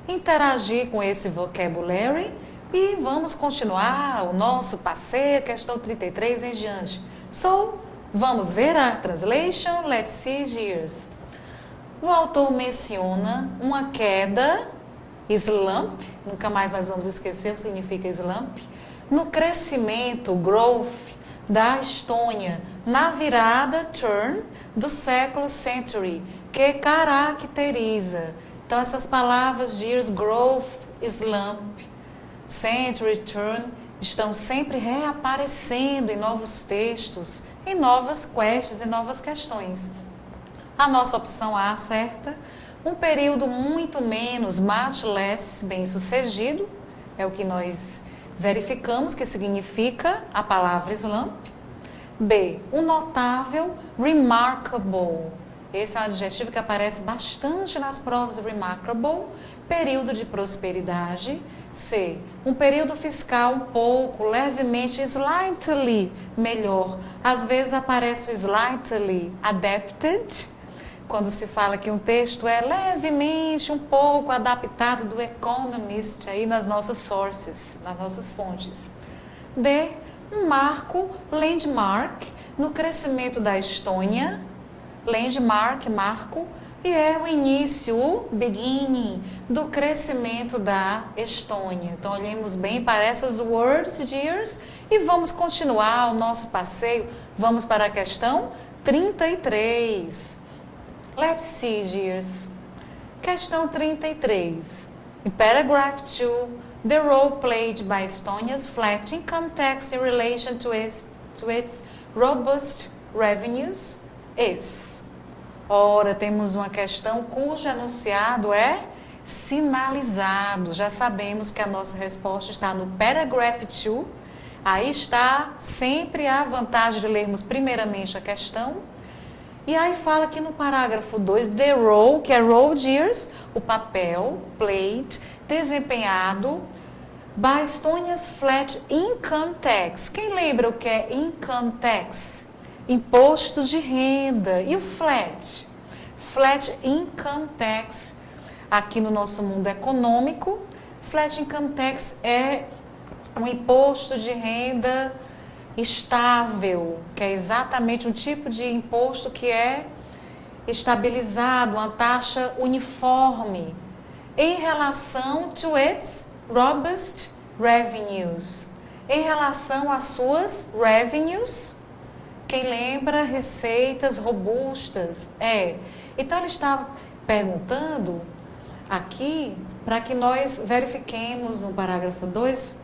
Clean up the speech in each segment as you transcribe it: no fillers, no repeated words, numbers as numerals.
interagir com esse vocabulary e vamos continuar o nosso passeio, questão 33 em diante. So, vamos ver a translation. Let's see years. O autor menciona uma queda, slump, nunca mais nós vamos esquecer o que significa slump, no crescimento, growth, da Estônia, na virada, turn, do século century, que caracteriza. Então, essas palavras years, growth, slump, century, turn, estão sempre reaparecendo em novos textos, em novas questions e novas questões. A nossa opção A certa, um período muito menos, much less, bem sucedido, é o que nós verificamos que significa a palavra slump. B, um notável, remarkable. Esse é um adjetivo que aparece bastante nas provas, remarkable, período de prosperidade. C, um período fiscal um pouco, levemente, slightly melhor. Às vezes aparece o slightly adapted, quando se fala que um texto é levemente, um pouco adaptado do Economist aí nas nossas sources, nas nossas fontes. D, um marco, landmark, no crescimento da Estônia, landmark, marco, e é o início, o beginning, do crescimento da Estônia. Então, olhemos bem para essas words, years, e vamos continuar o nosso passeio. Vamos para a questão 33. Let's see, years. Questão 33. In paragraph 2, the role played by Estonia's flat income tax in relation to its robust revenues is. Ora, temos uma questão cujo enunciado é sinalizado. Já sabemos que a nossa resposta está no paragraph 2. Aí está sempre a vantagem de lermos primeiramente a questão. E aí fala aqui no parágrafo 2, the role, que é role years, o papel, played, desempenhado, by Estonia's flat income tax. Quem lembra o que é income tax? Imposto de renda. E o flat? Flat income tax, aqui no nosso mundo econômico, flat income tax é um imposto de renda estável, que é exatamente um tipo de imposto que é estabilizado, uma taxa uniforme, em relação to its robust revenues, em relação às suas revenues. Quem lembra, receitas robustas, Então, ele está perguntando aqui, para que nós verifiquemos no parágrafo 2,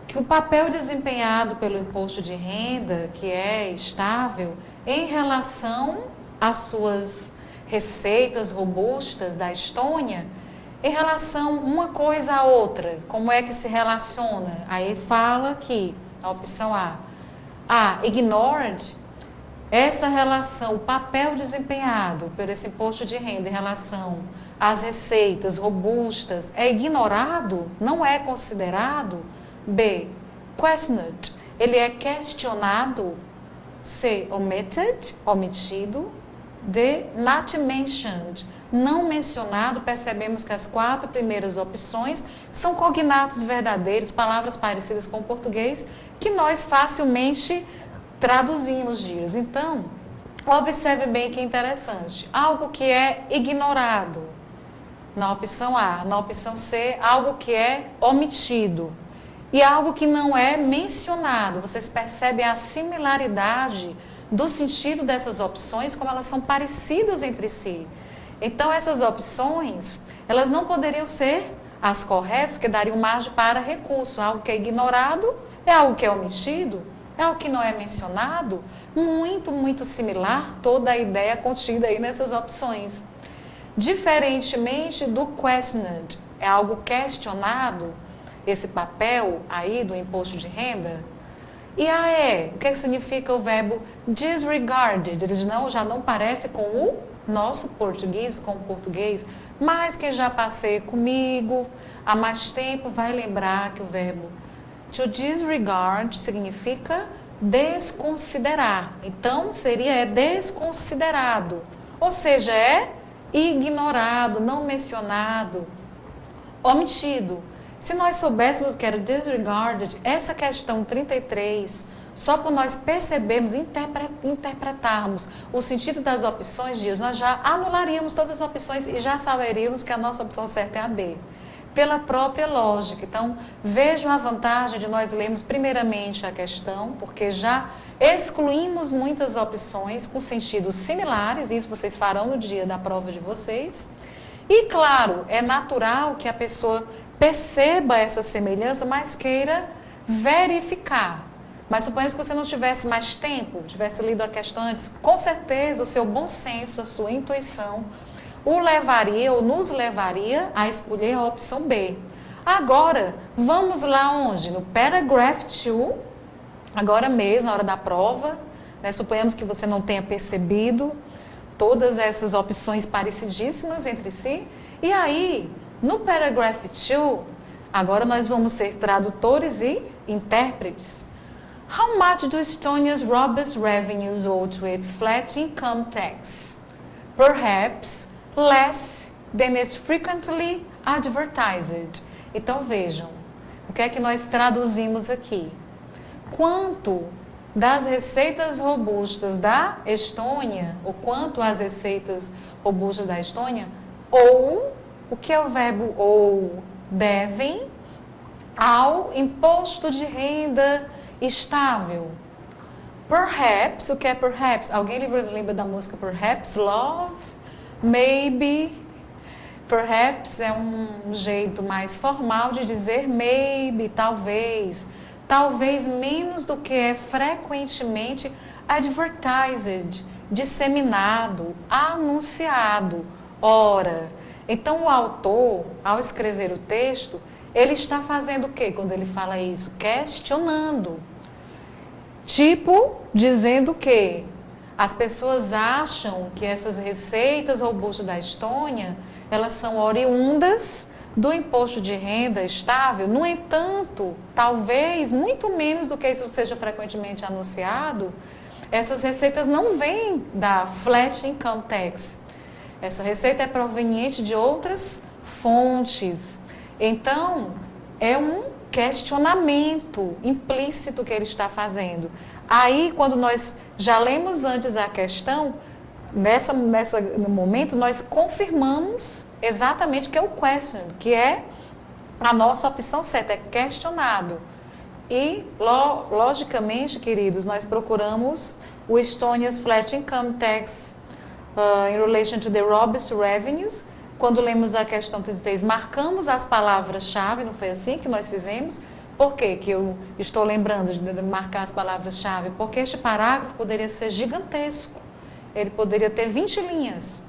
que o papel desempenhado pelo imposto de renda, que é estável, em relação às suas receitas robustas da Estônia, em relação uma coisa a outra, como é que se relaciona? Aí fala aqui, na opção A. Ignored, essa relação, o papel desempenhado por esse imposto de renda em relação às receitas robustas é ignorado, não é considerado. B, questioned, ele é questionado. C, omitted, omitido. D, not mentioned, não mencionado. Percebemos que as 4 primeiras opções são cognatos verdadeiros, palavras parecidas com o português, que nós facilmente traduzimos, Dias. Então, observe bem que é interessante. Algo que é ignorado, na opção A. Na opção C, algo que é omitido. E algo que não é mencionado. Vocês percebem a similaridade do sentido dessas opções, como elas são parecidas entre si. Então, essas opções, elas não poderiam ser as corretas, porque dariam margem para recurso. Algo que é ignorado é algo que é omitido, é algo que não é mencionado. Muito, muito similar toda a ideia contida aí nessas opções. Diferentemente do questioned, é algo questionado, esse papel aí do imposto de renda. E o que significa o verbo disregarded? Ele já não parece com o nosso português, com o português, mas quem já passeia comigo há mais tempo vai lembrar que o verbo to disregard significa desconsiderar. Então, seria desconsiderado, ou seja, é ignorado, não mencionado. omitido. Se nós soubéssemos que era disregarded, essa questão 33, só por nós percebermos, interpretarmos o sentido das opções, Dias, nós já anularíamos todas as opções e já saberíamos que a nossa opção certa é a B. Pela própria lógica. Então, vejam a vantagem de nós lermos primeiramente a questão, porque já excluímos muitas opções com sentidos similares, isso vocês farão no dia da prova de vocês. E, claro, é natural que a pessoa perceba essa semelhança, mas queira verificar. Mas suponhamos que você não tivesse mais tempo, tivesse lido a questão antes, com certeza o seu bom senso, a sua intuição, o levaria ou nos levaria a escolher a opção B. Agora, vamos lá onde? No paragraph 2, agora mesmo, na hora da prova, né, suponhamos que você não tenha percebido todas essas opções parecidíssimas entre si. E aí, no paragraph 2, agora nós vamos ser tradutores e intérpretes. How much do Estonia's robust revenues owe to its flat income tax? Perhaps less than is frequently advertised. Então vejam, o que é que nós traduzimos aqui? Quanto das receitas robustas da Estônia, ou quanto as receitas robustas da Estônia, ou, o que é o verbo ou, devem ao imposto de renda estável. Perhaps, o que é perhaps? Alguém lembra da música Perhaps Love? Maybe. Perhaps é um jeito mais formal de dizer maybe, talvez. Talvez menos do que é frequentemente advertised, disseminado, anunciado. Ora, então o autor, ao escrever o texto, ele está fazendo o quê quando ele fala isso? Questionando. Tipo, dizendo que as pessoas acham que essas receitas robustas da Estônia, elas são oriundas do imposto de renda estável. No entanto, talvez, muito menos do que isso seja frequentemente anunciado, essas receitas não vêm da Flat Income Tax. Essa receita é proveniente de outras fontes. Então, é um questionamento implícito que ele está fazendo. Aí, quando nós já lemos antes a questão, no momento, nós confirmamos exatamente o que é o question, que é a nossa opção certa, é questionado. E, logicamente, queridos, nós procuramos o Estonia's Flat Income Tax in relation to the robust revenues. Quando lemos a questão 33, marcamos as palavras-chave, não foi assim que nós fizemos? Por quê que eu estou lembrando de marcar as palavras-chave? Porque este parágrafo poderia ser gigantesco, ele poderia ter 20 linhas,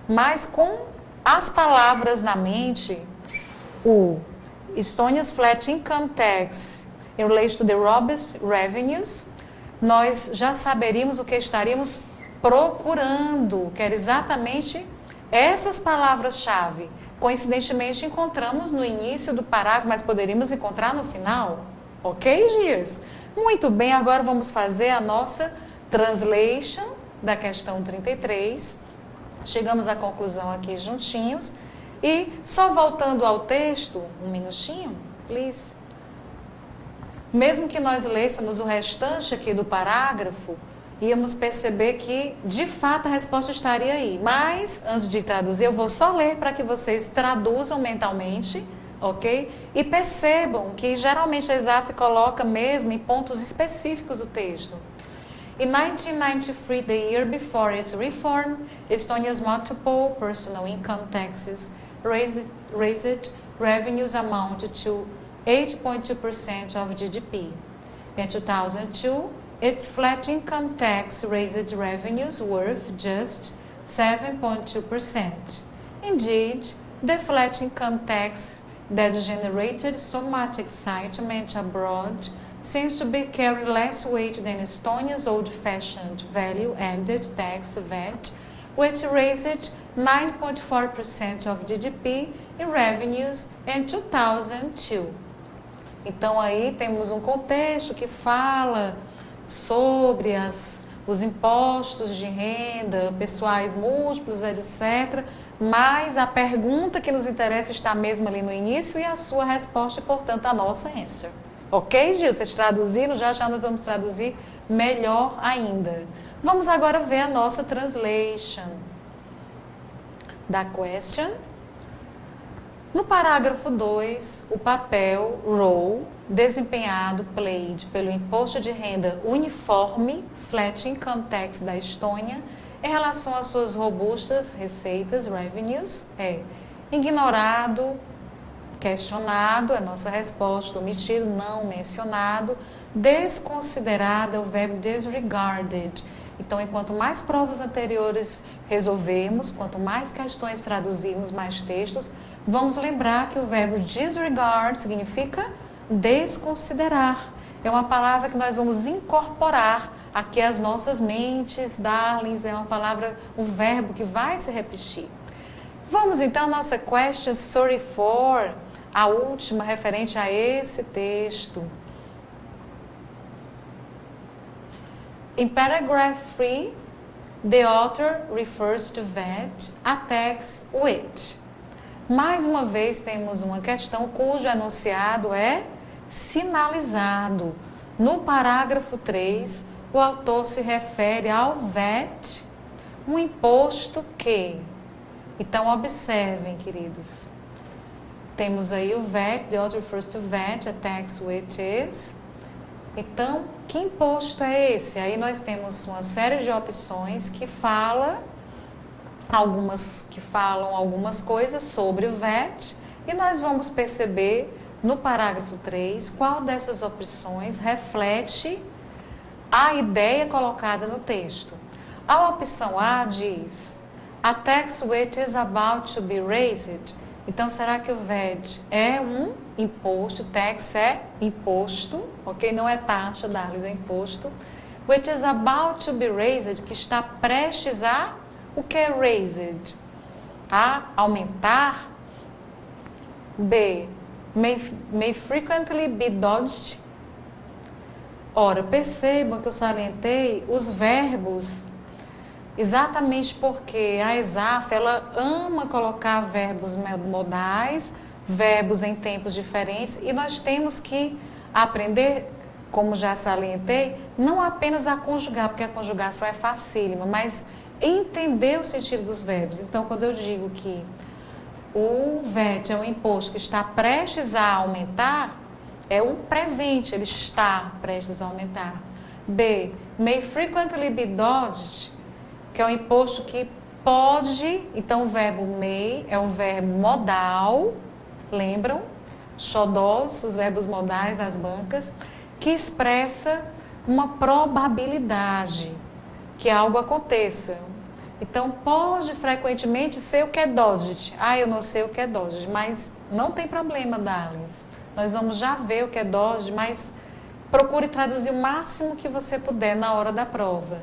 mas com as palavras na mente, o Estonia's Flat Income Tax in relation to the robust revenues, nós já saberíamos o que estaríamos procurando, que era exatamente essas palavras-chave. Coincidentemente, encontramos no início do parágrafo, mas poderíamos encontrar no final. Ok, Girs? Muito bem, agora vamos fazer a nossa translation da questão 33. Chegamos à conclusão aqui juntinhos. E só voltando ao texto, um minutinho, please. Mesmo que nós lêssemos o restante aqui do parágrafo, íamos perceber que, de fato, a resposta estaria aí. Mas, antes de traduzir, eu vou só ler para que vocês traduzam mentalmente, ok? E percebam que, geralmente, a ESAF coloca mesmo em pontos específicos o texto. In 1993, the year before its reform, Estonia's multiple personal income taxes raised revenues amounted to 8.2% of GDP. In 2002, its flat income tax raised revenues worth just 7.2%. Indeed, the flat income tax that generated so much excitement abroad seems to be carrying less weight than Estonia's old-fashioned value-added tax VAT, which raised 9.4% of GDP in revenues in 2002. Então aí temos um contexto que fala sobre os impostos de renda, pessoais múltiplos, etc., mas a pergunta que nos interessa está mesmo ali no início e a sua resposta, e, portanto, a nossa answer. Ok, Gil? Vocês traduziram? Já já nós vamos traduzir melhor ainda. Vamos agora ver a nossa translation da question. No parágrafo 2, o papel role desempenhado, played, pelo imposto de renda uniforme, flat income tax da Estônia, em relação às suas robustas receitas, revenues, é ignorado, questionado, é nossa resposta, omitido, não mencionado, desconsiderado é o verbo disregarded. Então, enquanto mais provas anteriores resolvermos, quanto mais questões traduzirmos, mais textos, vamos lembrar que o verbo disregard significa desconsiderar. É uma palavra que nós vamos incorporar aqui às nossas mentes, darlings, é uma palavra, um verbo que vai se repetir. Vamos então à nossa question 34, a última referente a esse texto. Em paragraph 3, the author refers to that, attacks with. Mais uma vez temos uma questão cujo enunciado é sinalizado. No parágrafo 3, o autor se refere ao VAT, um imposto que. Então, observem, queridos. Temos aí o VAT, the author refers to VAT, a tax which is. Então, que imposto é esse? Aí nós temos uma série de opções que falam algumas coisas sobre o VAT e nós vamos perceber no parágrafo 3 qual dessas opções reflete a ideia colocada no texto. A opção A diz: a tax which is about to be raised. Então, será que o VAT é um imposto? Tax é imposto, ok? Não é taxa, darles, é imposto. Which is about to be raised, que está prestes a... O que é raised? A aumentar. B, may frequently be dodged. Ora, percebam que eu salientei os verbos, exatamente porque a ESAF, ela ama colocar verbos modais, verbos em tempos diferentes, e nós temos que aprender, como já salientei, não apenas a conjugar, porque a conjugação é facílima, mas entender o sentido dos verbos. Então, quando eu digo que o VAT é um imposto que está prestes a aumentar, é o presente, ele está prestes a aumentar. B, may frequently be dodged, que é um imposto que pode, então o verbo may é um verbo modal, lembram? Xodós, os verbos modais das bancas, que expressa uma probabilidade que algo aconteça. Então, pode frequentemente ser o que é dodged. Ah, eu não sei o que é dodged, mas não tem problema, darlings. Nós vamos já ver o que é dodged, mas procure traduzir o máximo que você puder na hora da prova.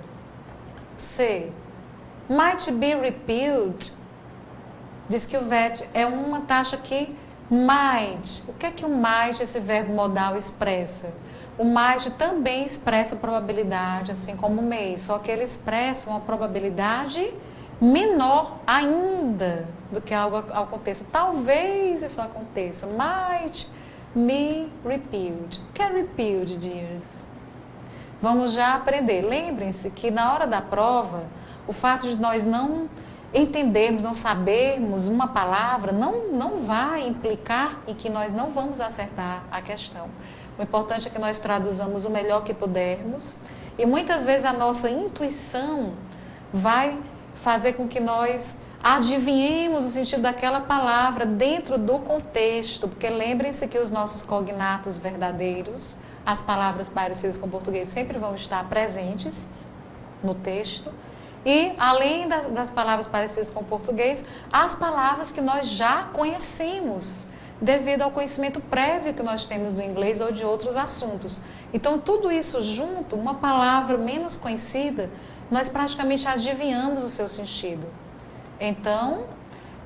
C. Might be repealed. Diz que o VAT é uma taxa que might. O que é que o might, esse verbo modal, expressa? O might também expressa probabilidade, assim como o may, só que ele expressa uma probabilidade menor ainda do que algo aconteça. Talvez isso aconteça. Might be repealed. O que é repealed, dears? Vamos já aprender. Lembrem-se que na hora da prova, o fato de nós não entendermos, não sabermos uma palavra, não vai implicar em que nós não vamos acertar a questão. O importante é que nós traduzamos o melhor que pudermos e muitas vezes a nossa intuição vai fazer com que nós adivinhemos o sentido daquela palavra dentro do contexto, porque lembrem-se que os nossos cognatos verdadeiros, as palavras parecidas com o português sempre vão estar presentes no texto e além das palavras parecidas com o português, as palavras que nós já conhecemos, devido ao conhecimento prévio que nós temos do inglês ou de outros assuntos. Então, tudo isso junto, uma palavra menos conhecida, nós praticamente adivinhamos o seu sentido. Então,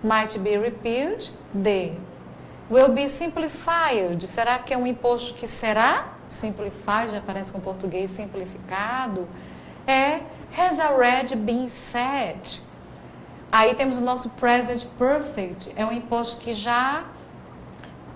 might be repealed, D. Will be simplified. Será que é um imposto que será simplified? Já aparece com português simplificado. É, has already been set. Aí temos o nosso present perfect, é um imposto que já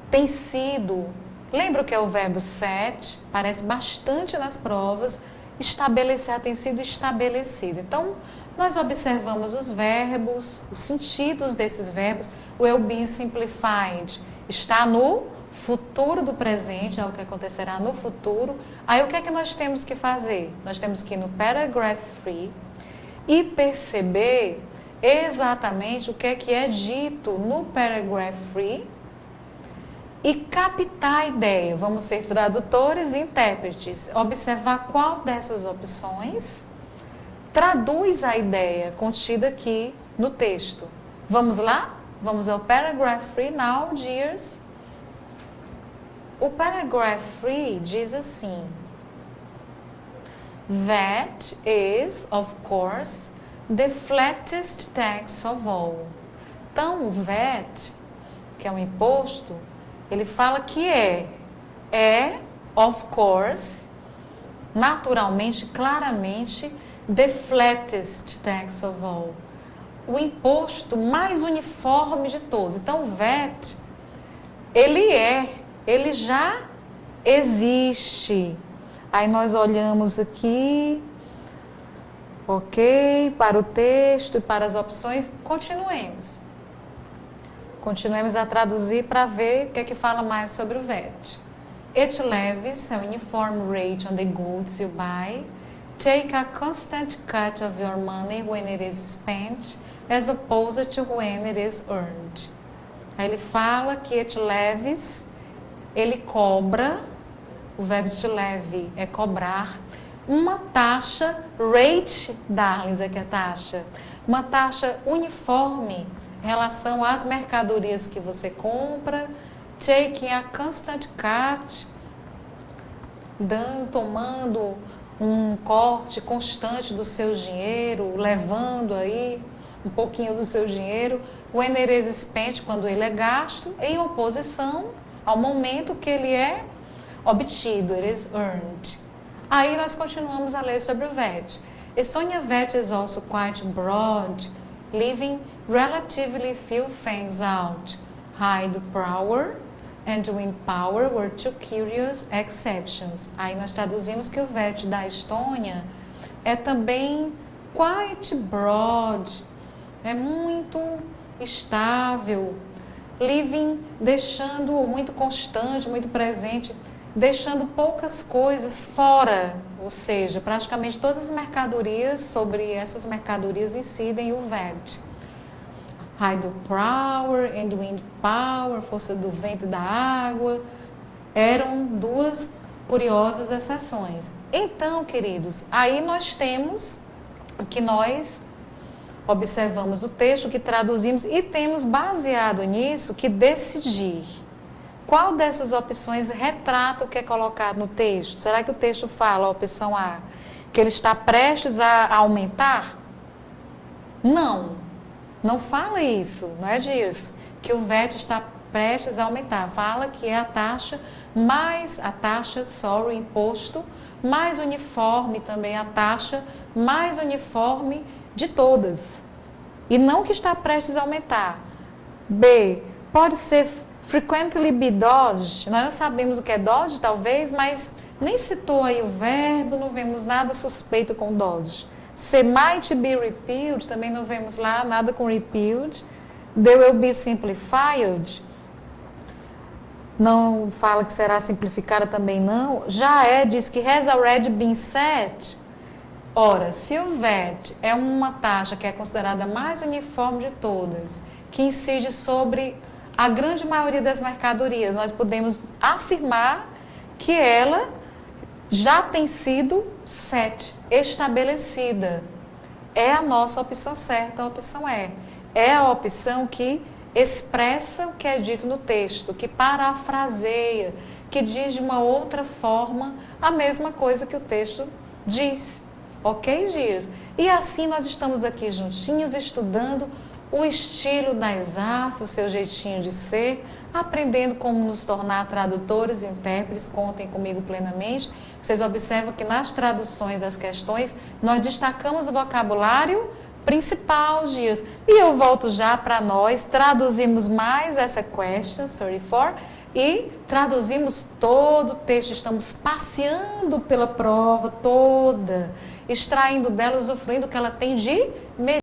tem sido, lembra o que é o verbo set? Aparece bastante nas provas, estabelecer tem sido estabelecido. Então, nós observamos os verbos, os sentidos desses verbos. O will be simplified está no futuro do presente, é o que acontecerá no futuro. Aí o que é que nós temos que fazer? Nós temos que ir no paragraph free e perceber exatamente o que é dito no paragraph free e captar a ideia. Vamos ser tradutores e intérpretes. Observar qual dessas opções traduz a ideia contida aqui no texto. Vamos lá? Vamos ao paragraph free now, dears. O paragraph free diz assim: That is, of course, the flattest tax of all. Então, o VAT, que é um imposto, ele fala que of course, naturalmente, claramente, the flattest tax of all. O imposto mais uniforme de todos. Então, o VAT, ele já existe. Aí nós olhamos aqui, ok, para o texto e para as opções, continuemos. Continuemos a traduzir para ver o que é que fala mais sobre o VAT. It levies an uniform rate on the goods you buy. Take a constant cut of your money when it is spent, as opposed to when it is earned. Aí ele fala que it levies, ele cobra, o verbo to levy é cobrar, uma taxa, rate, darlings, aqui é taxa, uma taxa uniforme em relação às mercadorias que você compra, taking a constant cut, tomando um corte constante do seu dinheiro, levando aí um pouquinho do seu dinheiro, when it is spent, quando ele é gasto, em oposição ao momento que ele é obtido, it is earned. Aí nós continuamos a ler sobre o VAT. Estonia VAT is also quite broad, leaving relatively few things out. Hydropower and wind power were two curious exceptions. Aí nós traduzimos que o VAT da Estônia é também quite broad, é muito estável, living, deixando muito constante, muito presente, deixando poucas coisas fora, ou seja, praticamente todas as mercadorias, sobre essas mercadorias incidem o VAT. Hydropower and wind power, força do vento e da água, eram duas curiosas exceções. Então, queridos, aí nós temos o que nós observamos o texto, que traduzimos e temos baseado nisso que decidir. Qual dessas opções retrata o que é colocado no texto? Será que o texto fala, a opção A, que ele está prestes a aumentar? Não fala isso, não é disso, que o VAT está prestes a aumentar. Fala que é o imposto mais uniforme também, a taxa mais uniforme de todas. E não que está prestes a aumentar. B, pode ser frequently be dodged. Nós não sabemos o que é dodge, talvez, mas nem citou aí o verbo, não vemos nada suspeito com dodge. C, might be repealed, também não vemos lá nada com repealed. They will be simplified. Não fala que será simplificada também não. Já diz que has already been set. Ora, se o VAT é uma taxa que é considerada mais uniforme de todas, que incide sobre a grande maioria das mercadorias, nós podemos afirmar que ela já tem sido set, estabelecida. É a nossa opção certa, a opção E. É a opção que expressa o que é dito no texto, que parafraseia, que diz de uma outra forma a mesma coisa que o texto diz. Ok, Gias? E assim nós estamos aqui juntinhos, estudando o estilo da ESAF, o seu jeitinho de ser, aprendendo como nos tornar tradutores e intérpretes. Contem comigo plenamente. Vocês observam que nas traduções das questões, nós destacamos o vocabulário principal, years. E eu volto já para nós, traduzimos mais essa question, 34, e traduzimos todo o texto. Estamos passeando pela prova toda, extraindo dela, usufruindo o que ela tem de melhor.